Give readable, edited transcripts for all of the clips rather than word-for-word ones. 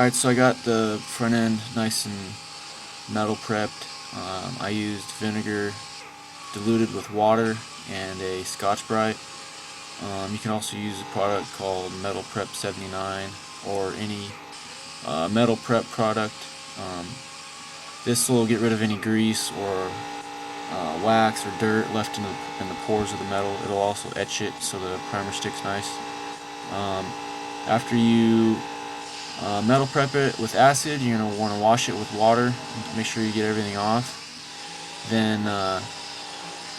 Alright, so I got the front end nice and metal prepped. I used vinegar diluted with water and a Scotch-Brite. You can also use a product called Metal Prep 79 or any metal prep product. This will get rid of any grease or wax or dirt left in the pores of the metal. It'll also etch it so the primer sticks nice. After you metal prep it with acid, you're going to want to wash it with water. Make sure you get everything off. Then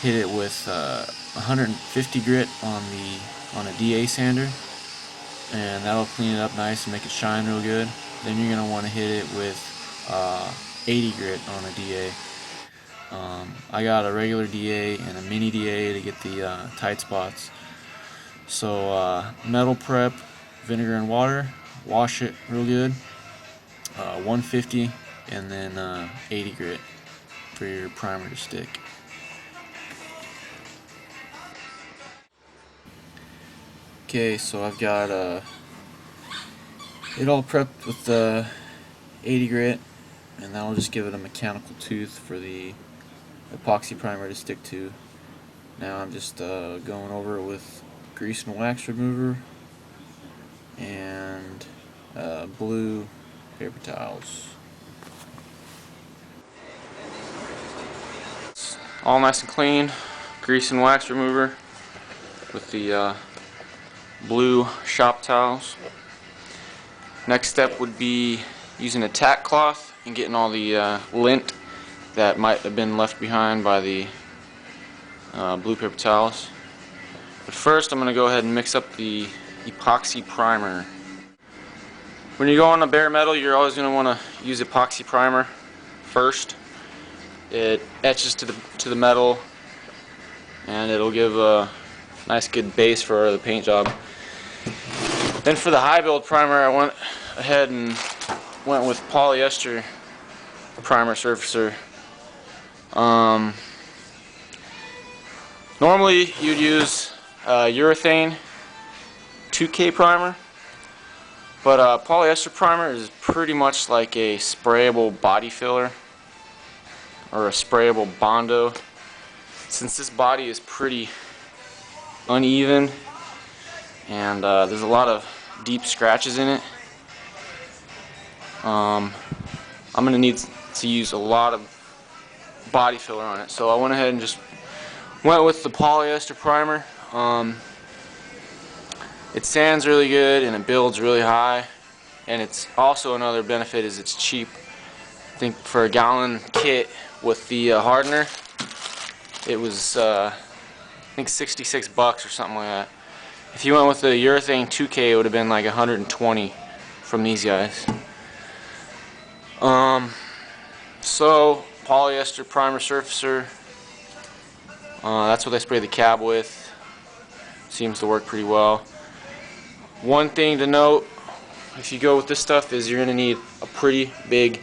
hit it with 150 grit on a DA sander, and that'll clean it up nice and make it shine real good. Then you're going to want to hit it with 80 grit on a DA. I got a regular DA and a mini DA to get the tight spots. So metal prep, vinegar and water, wash it real good, 150, and then 80 grit for your primer to stick. Okay, so I've got it all prepped with the 80 grit, and that'll just give it a mechanical tooth for the epoxy primer to stick to. Now I'm just going over it with grease and wax remover and blue paper towels. All nice and clean, grease and wax remover with the blue shop towels. Next step would be using a tack cloth and getting all the lint that might have been left behind by the blue paper towels. But first I'm going to go ahead and mix up the epoxy primer. When you go on a bare metal, you're always going to want to use epoxy primer first. It etches to the metal, and it'll give a nice good base for the paint job. Then for the high build primer, I went ahead and went with polyester primer surfacer. Normally you'd use urethane 2K primer, but polyester primer is pretty much like a sprayable body filler or a sprayable Bondo. Since this body is pretty uneven and there's a lot of deep scratches in it, I'm going to need to use a lot of body filler on it. So I went ahead and just went with the polyester primer. It sands really good and it builds really high, and it's also another benefit is it's cheap. I think for a gallon kit with the hardener, it was I think 66 bucks or something like that. If you went with the urethane 2K, it would have been like 120 from these guys. So polyester primer surfacer, that's what I spray the cab with. Seems to work pretty well. One thing to note, if you go with this stuff, is you're going to need a pretty big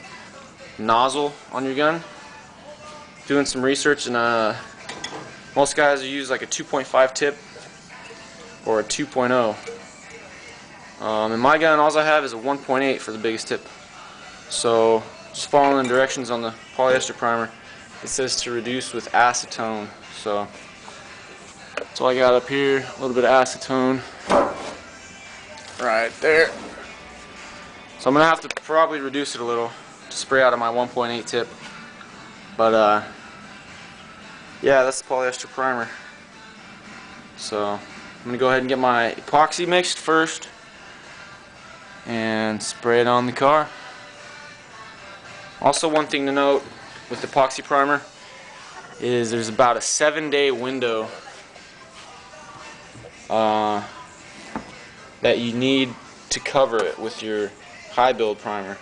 nozzle on your gun. Doing some research, and most guys use like a 2.5 tip or a 2.0. In my gun, all I have is a 1.8 for the biggest tip. So just following the directions on the polyester primer, it says to reduce with acetone. So that's all I got up here, a little bit of acetone right there. So I'm going to have to probably reduce it a little to spray out of my 1.8 tip. But yeah, that's the polyester primer. So I'm going to go ahead and get my epoxy mixed first and spray it on the car. Also, one thing to note with epoxy primer is there's about a 7-day window that you need to cover it with your high build primer.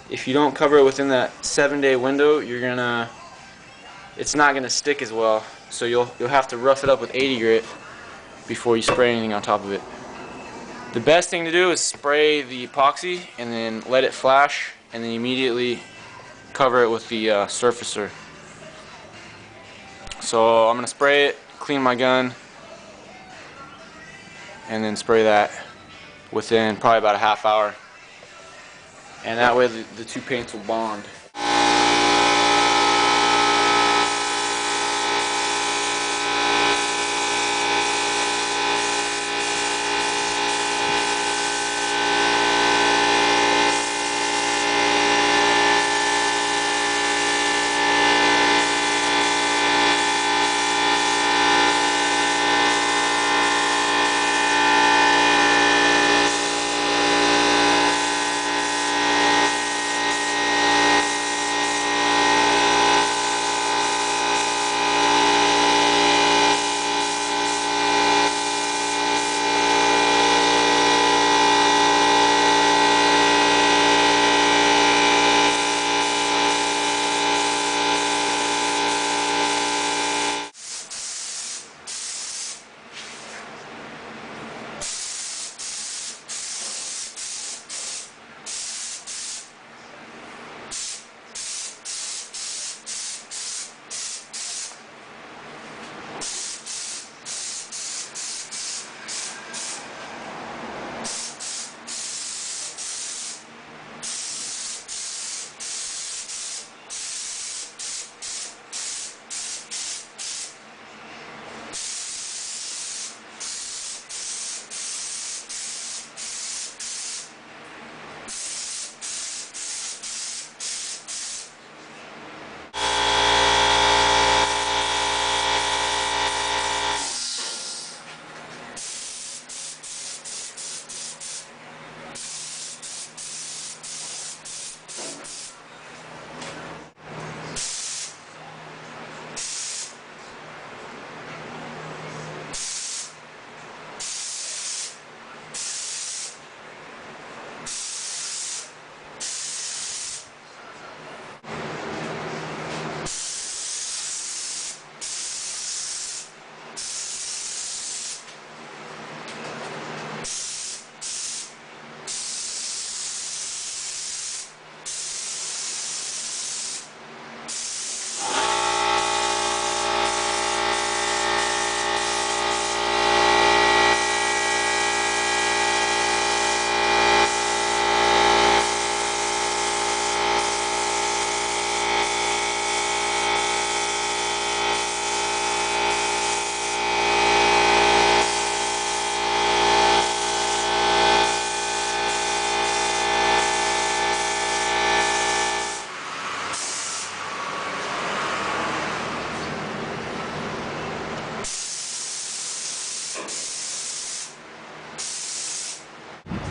If you don't cover it within that 7-day window, it's not gonna stick as well. So you'll have to rough it up with 80 grit before you spray anything on top of it. The best thing to do is spray the epoxy and then let it flash, and then immediately cover it with the surfacer. So I'm gonna spray it, clean my gun, and then spray that within probably about a half hour. and that way the two paints will bond.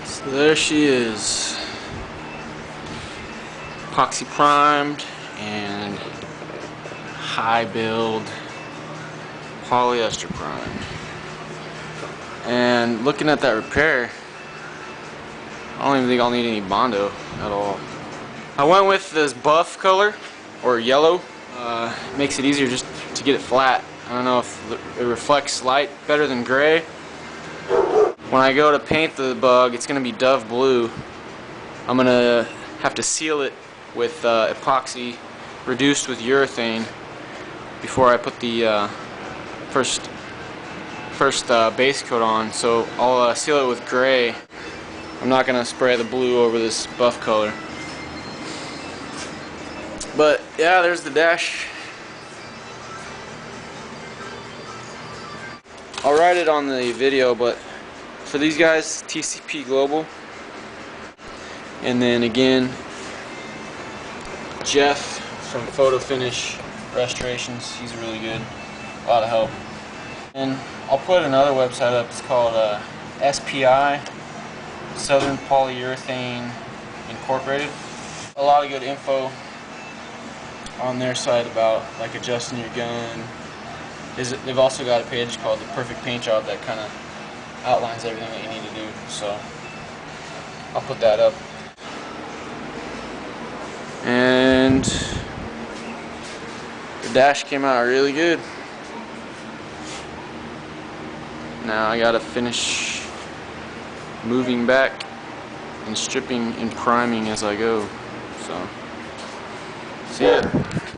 So there she is, epoxy primed and high build polyester primed. And looking at that repair, I don't even think I'll need any Bondo at all. I went with this buff color, or yellow. Makes it easier just to get it flat. I don't know if it reflects light better than gray. When I go to paint the bug, it's going to be Dove Blue. I'm going to have to seal it with epoxy reduced with urethane before I put the first base coat on. So I'll seal it with gray. I'm not going to spray the blue over this buff color. But yeah, there's the dash. I'll write it on the video, but for these guys, TCP Global. And then again, Jeff from Photo Finish Restorations. He's really good. A lot of help. And I'll put another website up. It's called SPI, Southern Polyurethane Incorporated. A lot of good info on their site about like adjusting your gun. They've also got a page called The Perfect Paint Job that kind of outlines everything that you need to do. So I'll put that up. And the dash came out really good. Now I gotta finish moving back and stripping and priming as I go. So see ya.